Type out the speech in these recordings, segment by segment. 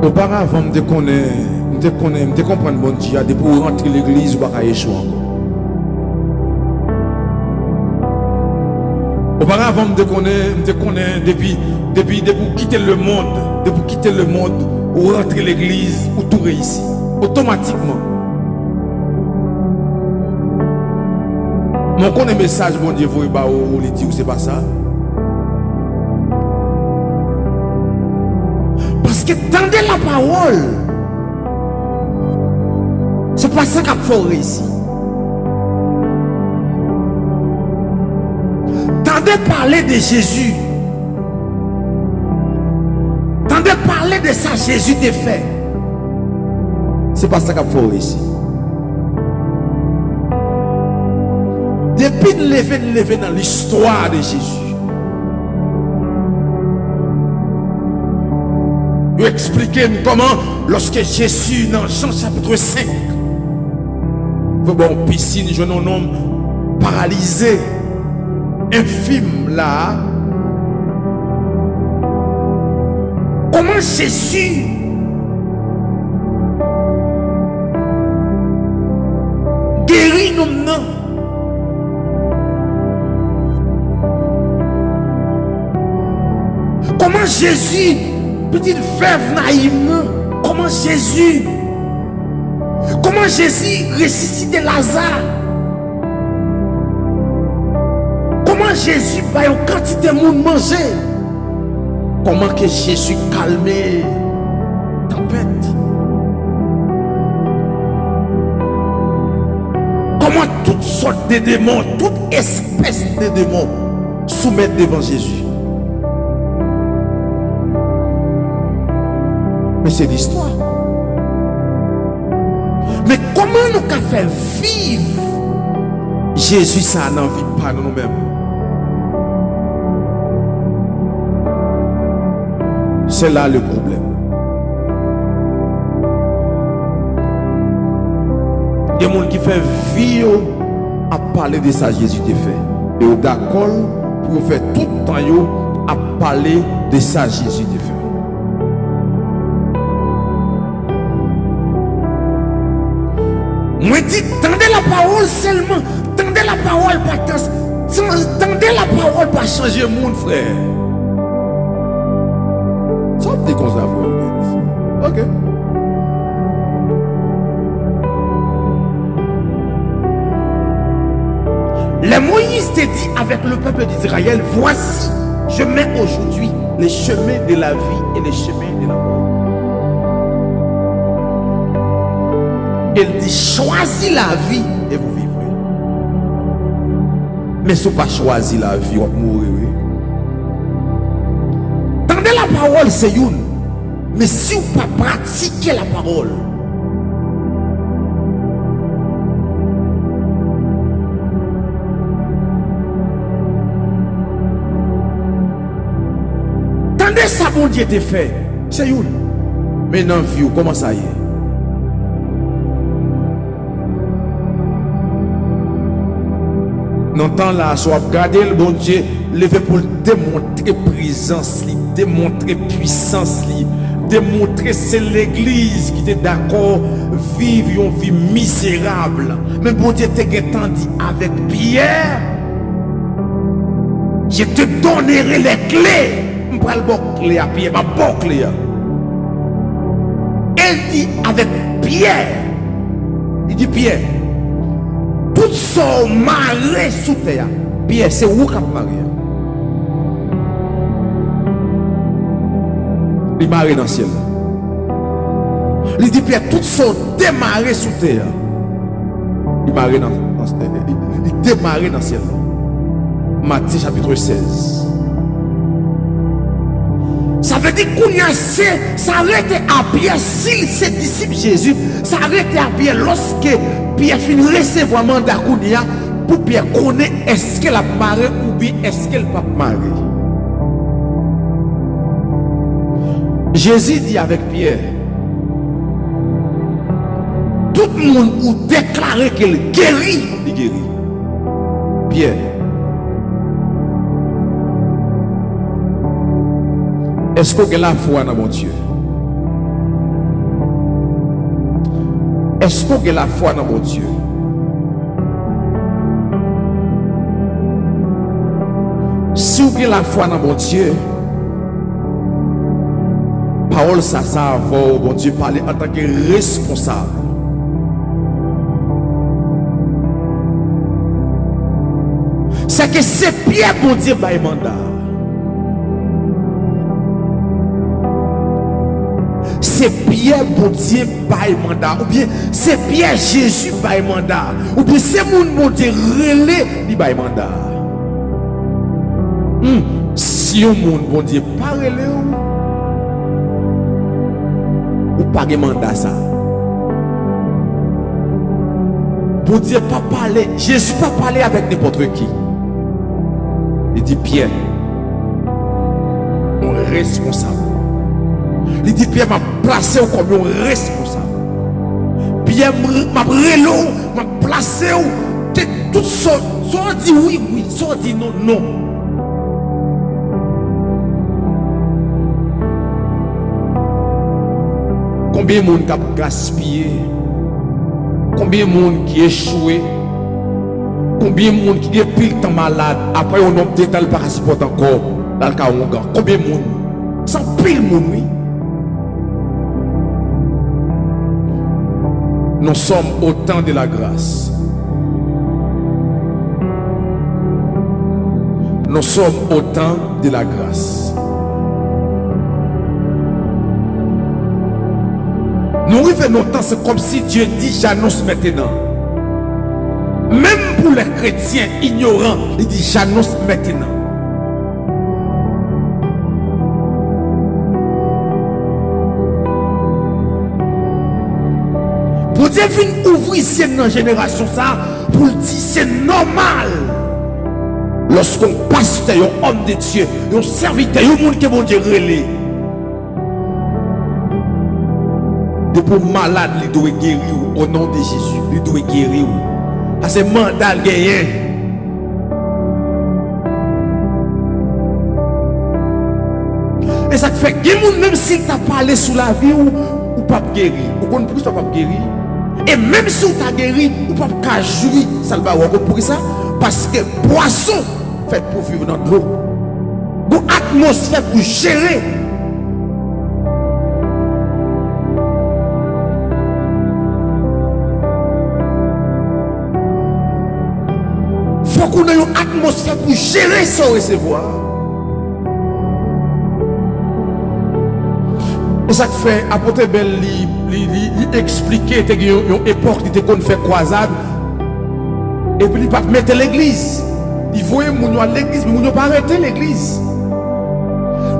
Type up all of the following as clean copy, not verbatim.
Auparavant, je comprends bon Dieu, pour rentrer l'église, ou pas échouer encore. Auparavant, je connais depuis quitter le monde, ou rentrer l'église, ou tout réussir. Automatiquement. Mon connaît message, bon Dieu, vous le dit, ou c'est pas ça? Parce que tendez la parole, c'est pas ça qu'il faut réussir. Tendez parler de Jésus. Tendez parler de ça, Jésus t'a fait. C'est pas ça qu'il faut réussir. Depuis de lever dans l'histoire de Jésus. Vous expliquez comment, lorsque Jésus, dans Jean chapitre 5, vous bon piscine, jeune homme paralysé, infime là. Comment Jésus guérit nous non? Comment Jésus, petite veuve naïvement, comment Jésus ressuscite Lazare? Comment Jésus va une quantité de monde manger? Comment que Jésus calme tempête? Comment toutes sortes de démons, toute espèce de démons soumettent devant Jésus? Mais c'est l'histoire. Mais comment nous pouvons faire vivre Jésus ça n'en vit pas nous-mêmes? C'est là le problème. Il y a des gens qui font vivre à parler de ça Jésus t'a fait. Et d'accord pour faire tout le temps à parler de ça Jésus t'a fait. Moi dis, tendez la parole seulement. Tendez la parole pas tendez la parole pas changer le monde, frère. Ça me dit qu'on s'en va. Ok. Le Moïse te dit avec le peuple d'Israël, voici, je mets aujourd'hui les chemins de la vie et les chemins de la mort. Il dit, choisis la vie et vous vivrez. Mais si vous n'avez pas choisi la vie, vous mourrez. Tendez la parole, c'est une. Mais si vous n'avez pas pratiqué la parole, tendez ça, bon Dieu te fait. C'est une. Mais non, vie, comment ça y est? Dans le temps là, soit garder le bon Dieu, lever pour démontrer présence, démontrer puissance, démontrer c'est l'église qui est d'accord vivre une vie misérable. Mais bon Dieu t'a dit avec Pierre, je te donnerai les clés. Je prends le bon clé à Pierre, ma bonne clé. Elle dit avec Pierre, il dit Pierre, tout son marée sous terre. Pierre, c'est où qu'il marée? Il marée dans le ciel. Il dit Pierre, tout son démarré sous terre. Il marée dans il démarré dans le ciel. Matthieu chapitre 16. Ça veut dire qu'on y a s'arrête à Pierre, s'il s'est disciple Jésus, s'arrête à Pierre lorsque Pierre finit recevoir mandat pour Pierre connaître est-ce qu'elle a marié ou bien est-ce qu'elle n'a pas marié. Jésus dit avec Pierre, tout le monde ou déclaré qu'elle guérit, il guérit. Pierre, est-ce que la foi dans mon Dieu? Est-ce qu'on a la foi dans mon Dieu? Si vous avez la foi dans mon Dieu, parole ça va, bon Dieu, parler en tant que responsable. C'est que c'est Pierre, bon Dieu, par mandat. C'est Pierre, bon Dieu, par mandat. Ou bien c'est Pierre, Jésus, par mandat. Ou bien c'est mon Dieu, relais, il par mandat. Si un monde, bon Dieu, pas relais, ou pas de mandat ça. Bon Dieu, pas parler. Jésus pas parler avec n'importe qui. Il dit Pierre, mon responsable. Il dit Pierre m'a placé comme un responsable. Pierre m'a relo, m'a placé toutes sortes. Soit dit oui, oui, soit dit non, non. Combien de monde qui a gaspillé? Combien de monde qui a échoué? Combien de monde qui est pile temps malade? Après, on a détail le parasite encore dans le cas où on gagne. Combien de monde? Sans pile monde, oui. Nous sommes au temps de la grâce. Nous sommes au temps de la grâce. Nous revenons au temps, c'est comme si Dieu dit j'annonce maintenant. Même pour les chrétiens ignorants, il dit j'annonce maintenant. Pour Dieu vient ouvrir cette génération ça, pour dire c'est normal. Lorsqu'on pasteur, un homme de Dieu, un serviteur, un monde qui bon Dieu relais. Depuis malade, il doit guérir au nom de Jésus. Il doit guérir. C'est mandat gagné. Et ça fait que même si tu as parlé sous la vie ou pas guéri, ou qu'on ne peut pas guérir. Et même si tu as guéri, ou pas jouir, ça va pour ça. Parce que poisson fait pour vivre dans l'eau. Une atmosphère pour gérer. Faut qu'on ait une atmosphère pour gérer son recevoir. Et ça fait, apôtre Bell, il expliquait qu'il y a une époque qui était qu'on fait croisade. Et puis il ne pas mettre l'église. Il voyait moun à l'église, mais il ne pas arrêter l'église.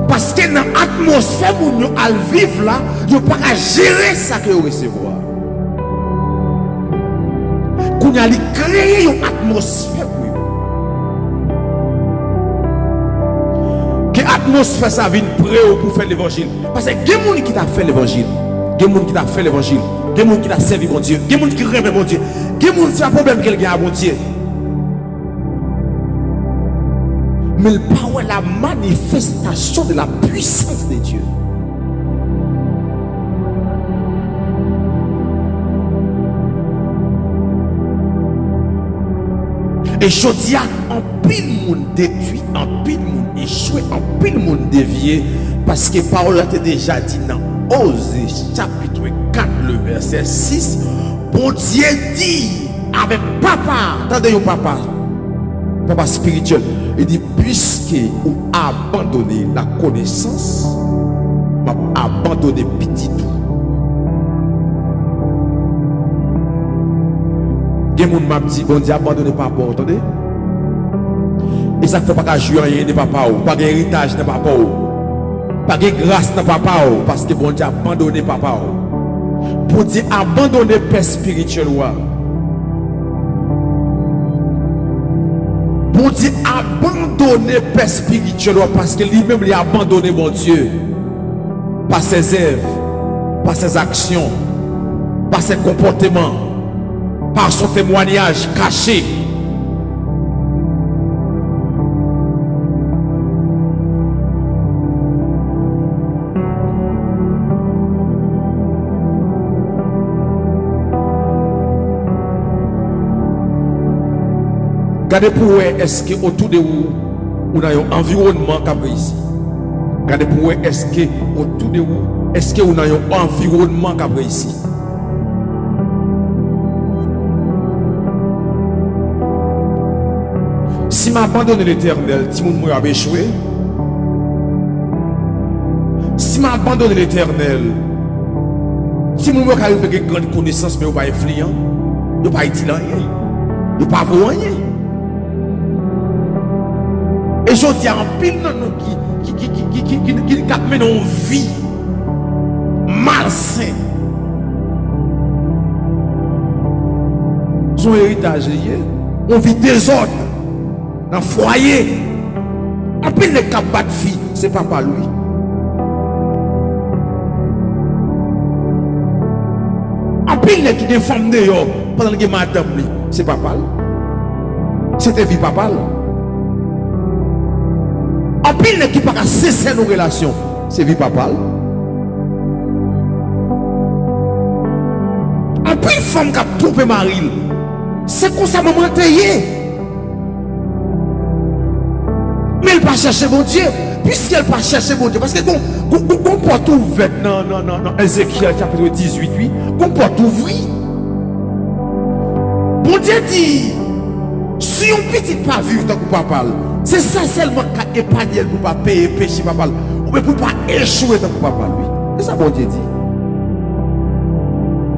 Parce que dans l'atmosphère où nous allons vivre là, il ne pas gérer ça que vous recevoir. Qu'on a créé une atmosphère pour vous. Que l'atmosphère ça vient prêt pour faire l'évangile. Parce que il y a des gens qui t'a fait l'évangile. Il y a des gens qui t'a fait l'évangile. Il y a des gens qui t'a servi mon Dieu. Il y a des gens qui rêvent mon Dieu. Il y a des gens qui ont un problème qu'il a mon Dieu. Mais le power, la manifestation de la puissance de Dieu. Et je dis, en pile monde détruit, en pile monde échoué, en pile monde dévié, parce que parole a été déjà dit dans Osée chapitre 4, le verset 6, bon Dieu dit avec papa, attendez papa spirituel, il dit, puisque vous abandonnez la connaissance, vous abandonnez petit tout. Il y a des gens qui m'ont dit, bon Dieu, abandonnez papa, attendez. Et ça ne fait pas jouer rien de papa, pas d'héritage de papa, pas de grâce de papa, parce que bon Dieu, abandonnez papa. Pour dire, abandonnez père spirituel. Pour dire, abandonnez père spirituel, parce que lui-même, il a abandonné mon Dieu. Par ses œuvres, par ses actions, par ses comportements, par son témoignage caché. Regardez pour vous, est-ce que autour de vous, vous avez un environnement qui a réussi. Regardez pour vous, est-ce que autour de vous, est-ce que vous avez un environnement qui a réussi. Si m'abandonne l'Éternel, si mon a échoué. Si m'abandonne l'Éternel, si mon a eu une grande connaissance, mais vous pas influent, vous pas utile rien, vous pas vous rien. Et je dis en pile qui mène une vie malsaine. Son héritage, on vit désordre dans le foyer. En pile les cap de fille, c'est papa lui. En pile les qui des femmes dehors pendant que madame lui, c'est papa. C'était vie papa. En pile les qui pas cesser nos relations, c'est vie papa. En pile femme qui a trompé Marie, c'est comme ça maman taillé. Mais elle pas chercher mon Dieu, puisqu'elle pas chercher mon Dieu, parce que on porte ouverte non, Ézéchiel chapitre 18, oui, on porte ouvrir. Bon Dieu dit, si on petit pas vivre tant que papa, c'est ça seulement qui épargne pour pas payer péché papa, ou pour pas échouer tant que papa lui. C'est ça bon Dieu dit.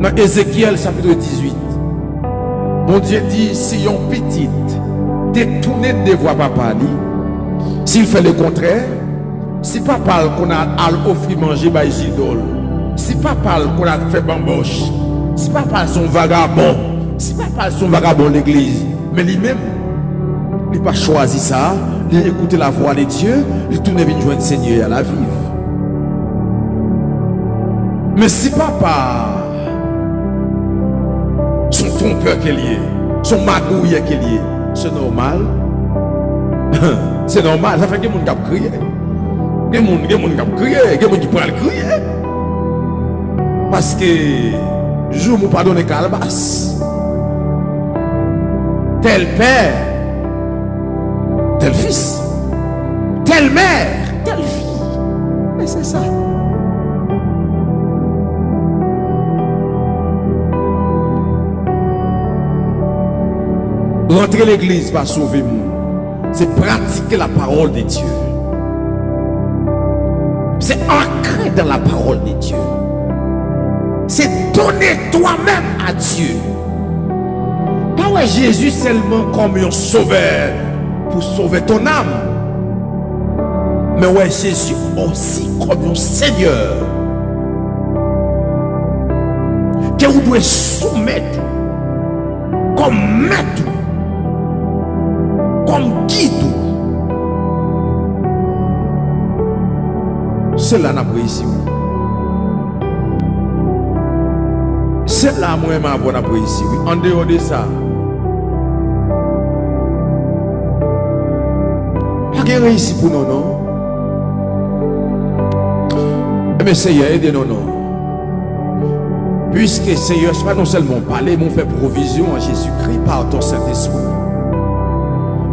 Dans Ézéchiel chapitre 18, bon Dieu dit, si on petit détourné de voix papa lui, s'il fait le contraire, si papa qu'on a offert manger par idole, si papa qu'on a fait bamboche, si papa son vagabond, si papa son vagabond l'église, mais lui-même, il n'a pas choisi ça, il a écouté la voix de Dieu, il tourne vers joindre Seigneur à la vivre. Mais si papa, son trompeur qu'il est, son magouille qu'il est, c'est normal. C'est normal, ça fait que les gens qui crient. Les gens qui crient, les gens qui prennent crier. Parce que je ne me pardonne qu'à la basse. Tel père, tel fils, telle mère, telle fille. Mais c'est ça. Rentrer l'église va sauver moi. C'est pratiquer la parole de Dieu. C'est ancrer dans la parole de Dieu. C'est donner toi-même à Dieu. Pas ouais Jésus seulement comme un sauveur pour sauver ton âme. Mais ouais Jésus aussi comme un Seigneur. Que vous devez soumettre comme maître. Comme guide. C'est là qu'on a ici. C'est là moi ma voix n'a pris ici. En dehors de ça, pas de réussi pour nous non. Mais Seigneur aidez-nous non. Puisque Seigneur pas non seulement parler, mais fait provision en Jésus-Christ par ton Saint-Esprit.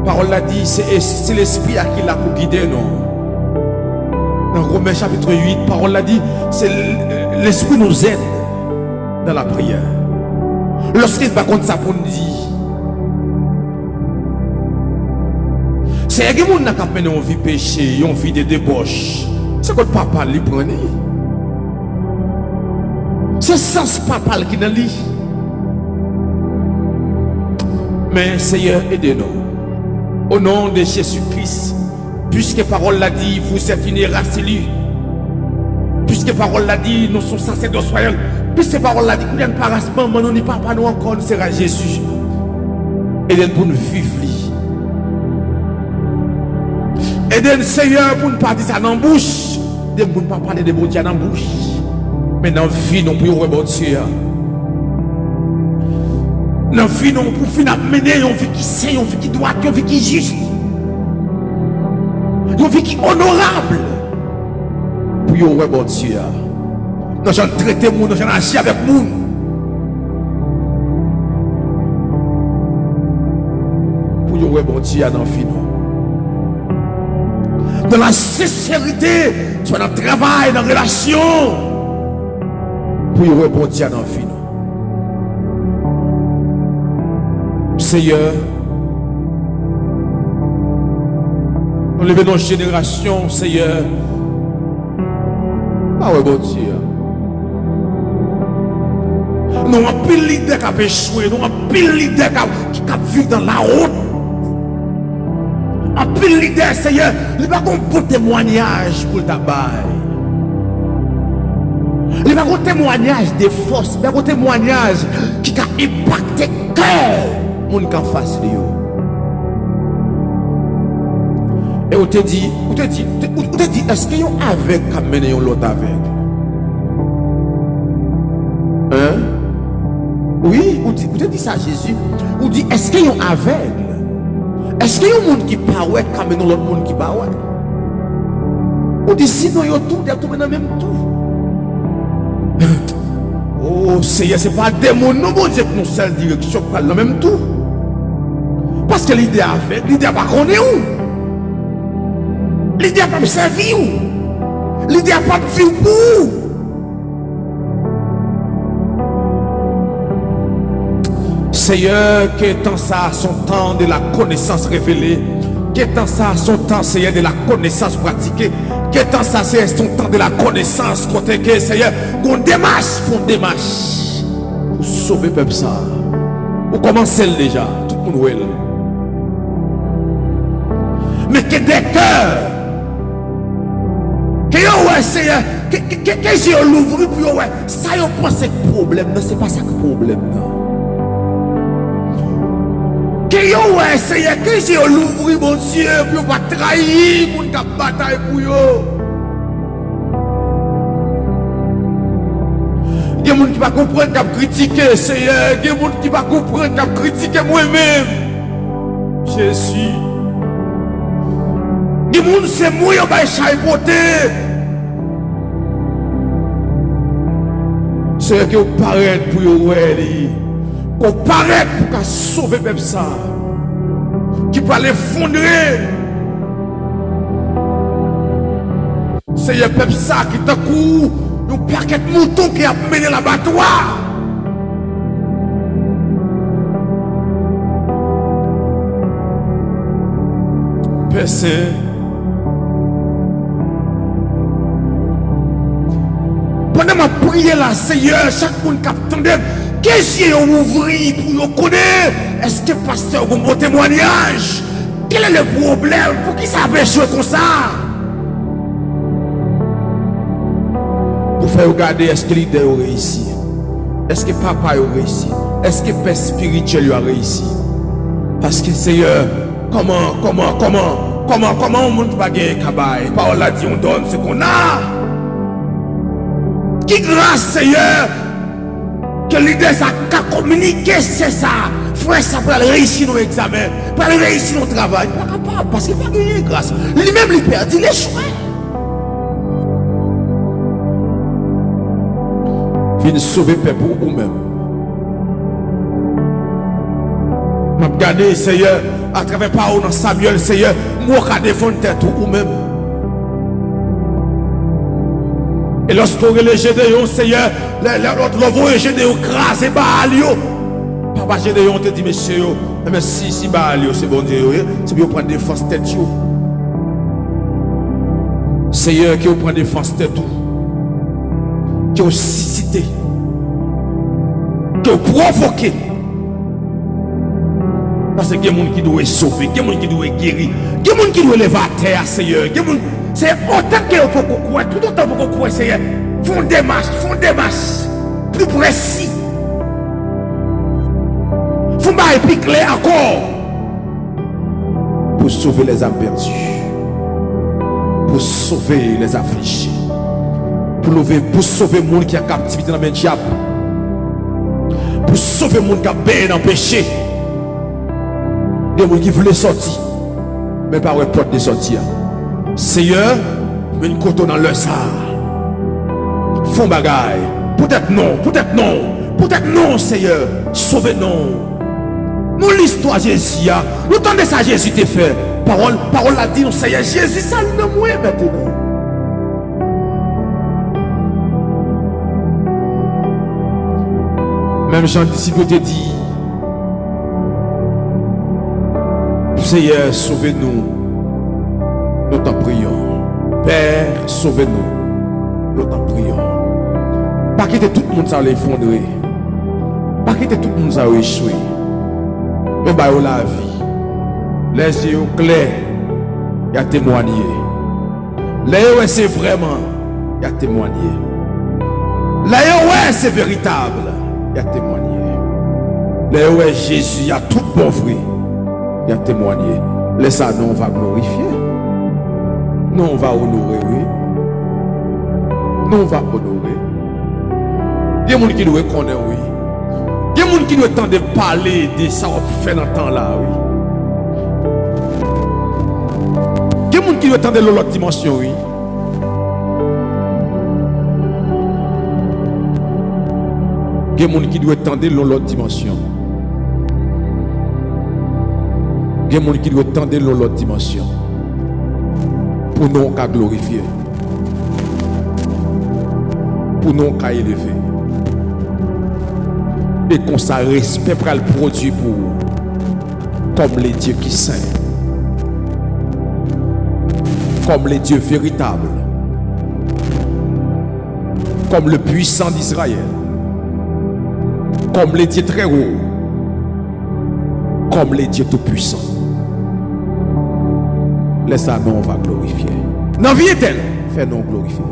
Parole l'a dit, c'est l'Esprit à qui l'a pour guider nous. Dans Romains chapitre 8, parole l'a dit, c'est l'Esprit nous aide dans la prière. Lorsqu'il va contre ça pour nous dire, c'est un gens qui a mené une vie péché, une vie de débauche. C'est que papa lui prenait. C'est sans papa qui n'a lui. Mais Seigneur, aidez-nous. Au nom de Jésus-Christ, puisque parole l'a dit, vous êtes une race élue. Puisque parole l'a dit, nous sommes sacerdotes soyants. Puisque parole l'a dit, nous n'avons pas race, maman, nous n'avons pas nous encore, nous sera Jésus. Aidez-nous pour nous vivre. Aidez-nous, Seigneur, pour ne pas dire ça dans la bouche. Aidez-nous pour ne pas parler de bon Dieu dans la bouche. Mais dans la vie, nous pouvons bon Dieu. Dans la vie, nous pouvons finir mener une vie qui saine, une vie qui droite, une vie qui juste. Une vie qui honorable. Pour vous, bon Dieu. Nous allons traiter les gens, nous allons agir avec les gens. Pour vous, ouais bon Dieu dans fin dans la sincérité, soit dans le travail, dans la relation, pour ouais bon Dieu dans fin Seigneur, nous levons nos générations, Seigneur. Ah ouais, bon Dieu. Nous avons un pile leader qui a échoué, nous avons un pile leader qui a vécu dans la route. Un pile leader, Seigneur, il n'y a pas un beau témoignage pour le tabac. Il n'y a pas un témoignage de force, il n'y a pas un témoignage qui a impacté le cœur. Moun kan face li yo. Et on te dit, est-ce que yon avec ka mène yon l'autre avec? Hein? Oui, on te dit ça Jésus. On dit, est-ce que yon aveugle? Est-ce que yon moun qui pa ouais ka mène l'autre moun qui pa ouais? On dit, sinon yon tout, yon tout dans même tout. Oh Seigneur, c'est pas des mots, non bon Dieu que nous seule direction parle dans même tout. Parce que l'idée a fait, l'idée pas qu'on est où? L'idée pas me servir où? L'idée pas me vivre où? Seigneur, que tant ça son temps de la connaissance révélée, que tant ça son temps, Seigneur, de la connaissance pratiquée, que tant ça c'est son temps de la connaissance côté que Seigneur, qu'on démarche, font démarche pour sauver le peuple ça. Ou commencer déjà, tout le monde est. Mais que des cœurs, que ouais Seigneur, que j'ai l'ouvrir pour ouais, ça yo pense que problème, non c'est pas ça que problème non. Que ouais Seigneur, que j'ai l'ouvrir mon Dieu pour pas trahir mon cap bataille pour yo. Il y a des gens qui ne comprennent pas critiquer Seigneur, il y a des gens qui ne comprennent pas critiquer moi-même. Jésus. Les gens c'est moi qui vais chahipoter. C'est que vous paraît pour vous, vous paraît pour sauver le peuple ça. Qui peut l'effondrer. C'est le peuple ça qui t'a couru. Un paquet de moutons qui a mené l'abattoir. Père Saint, pendant ma prière là, Seigneur, chaque monde qui attendait, qu'est-ce qu'il a ouvert pour nous connaître? Est-ce que pasteur a un bon témoignage? Quel est le problème? Pour qui ça a échoué comme ça? Pour faire regarder, est-ce que l'idée a réussi? Est-ce que papa a réussi? Est-ce que le père spirituel a réussi? Parce que Seigneur, comment on monte pas gagner cabaye? Parole a dit on donne ce qu'on a. Qui grâce Seigneur que l'idée ça qu'a communiqué c'est ça. Frère ça pour réussir nos examens, pour réussir nos travail. Pas capable parce qu'il pas gagner grâce. Lui-même il perd, il échoue. Viens sauver peuple pour vous-même. M'a regardé Seigneur à travers parole dans Samuel Seigneur, moi qui défendre tête ou même. Et lorsque vous les Gédéon Seigneur, l'autre voyez Gédéon crasé Baalio. Papa Gédéon te dit monsieur mais si Baalio c'est bon Dieu, c'est bien prendre défense tête yo. Seigneur qui vous prend défense tête tout. Qui vous suscité, qui vous provoqué. Parce qu'il y a des gens qui doivent sauver, il y a des gens qui doivent guérir, il y a des gens qui doivent lever à terre, Seigneur. C'est autant que vous pouvez croire, tout autant que vous pouvez croire, Seigneur. Font démarche, plus précis. Font pas plus clair encore. Pour sauver les âmes perdues, pour sauver les affligés. Pour sauver le monde qui a captivité dans le diable. Pour sauver le monde qui a baigné dans le péché. Des gens qui voulaient sortir. Mais pas de porte de sortir. Seigneur, mais une coton dans leur salle. Font bagaille. Peut-être non, Seigneur. Sauvez non. Nous l'histoire Jésus, nous tendez ça Jésus te fait. Parole a dit, Seigneur Jésus, ça le moi maintenant. Même Jean disciple te dit, Seigneur, sauvez-nous. Nous t'en prions. Père, sauvez-nous. Nous t'en prions. Pas quitter tout le monde ça l'effondrer. Pas quitter tout le monde ça échouer. Mais bah la vie. Les yeux clairs, il y a témoigné. Les yeux c'est vraiment, il y a témoigné. Les yeux c'est véritable, il y a témoigné. Les yeux Jésus, il y a tout bon vrai, il y a témoigné. Les ça nous on va glorifier. Nous on va honorer, oui. Nous on va honorer. Il y a des gens qui doivent connaître, oui. Il y a des gens qui doivent tenter de parler de ça qu'on fait dans le temps là, oui. Il y a des gens qui doivent tenter de l'autre dimension, oui. Il y a des gens qui doivent tenter de l'autre dimension. Il y a des gens qui doivent tenter de l'autre dimension. Pour nous qu'à glorifier. Pour nous qu'à élever. Et qu'on sa respect pour le produit pour comme les dieux qui saints, comme les dieux véritables, comme le puissant d'Israël, comme les dieux très hauts, comme les dieux tout puissants. Laisse-nous on va glorifier. Dans la vie est-elle, fais-nous glorifier.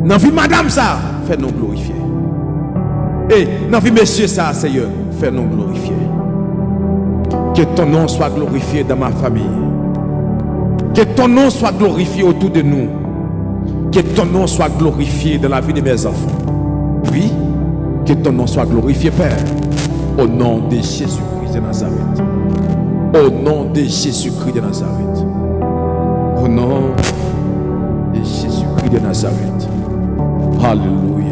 Dans la vie madame ça, fais-nous glorifier. Et dans la vie monsieur ça, Seigneur, fais-nous glorifier. Que ton nom soit glorifié dans ma famille. Que ton nom soit glorifié autour de nous. Que ton nom soit glorifié dans la vie de mes enfants. Oui, que ton nom soit glorifié, Père. Au nom de Jésus-Christ de Nazareth. Au nom de Jésus-Christ de Nazareth. Au nom de Jésus-Christ de Nazareth. Alléluia.